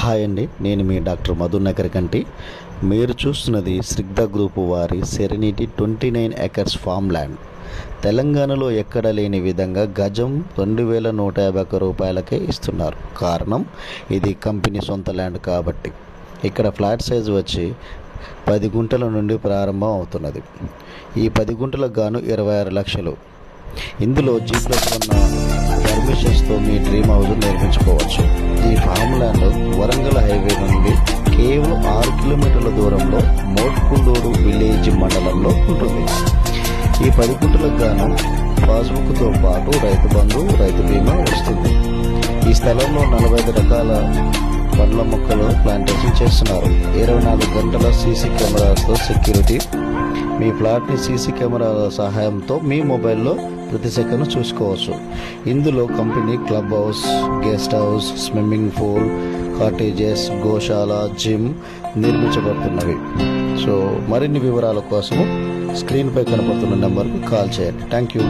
Hi అండి, నేను మీ doctor Madhunagar కంటి. మీరు చూస్తున్నది స్నిగ్ధ గ్రూప్ వారి సెరెనిటీ 29 ఎకర్స్ ఫామ్ ల్యాండ్. తెలంగాణలో ఎక్కడ లేని విధంగా గజం 2151 రూపాయలకే ఇస్తున్నారు. కారణం, ఇది కంపెనీ సొంత ల్యాండ్ కాబట్టి. ఇక్కడ ఫ్లాట్ సైజు వచ్చి 10 గుంటల నుండి ప్రారంభం అవుతున్నది. ఈ 10 గుంటలకు గాను 26 లక్షలు. ఇందులో G+1 పర్మిషన్స్తో మీ డ్రీమ్ హౌస్ నిర్మించుకోవచ్చు. ఈ ఫామ్ ల్యాండ్ వరంగల్ హైవే నుండి కేవలం 6 కిలోమీటర్ల దూరంలో మోట్కుండూరు విలేజ్ మండలంలో ఉంటుంది. ఈ 10 గుంటలకు గాను పాస్బుక్తో పాటు రైతు బంధు, రైతు బీమా వస్తుంది. ఈ స్థలంలో 45 రకాల పండ్ల మొక్కలు ప్లాంటేషన్ చేస్తున్నారు. 24 గంటల సీసీ కెమెరాస్తో సెక్యూరిటీ. మీ ఫ్లాట్ని సీసీ కెమెరాల సహాయంతో మీ మొబైల్లో ప్రతి సెకండ్ చూసుకోవచ్చు. ఇందులో company club house, guest house, swimming pool, cottages, గోశాల, జిమ్ నిర్మించబడుతున్నవి. సో మరిన్ని వివరాల కోసము స్క్రీన్పై కనపడుతున్న నెంబర్కి కాల్ చేయండి. Thank you.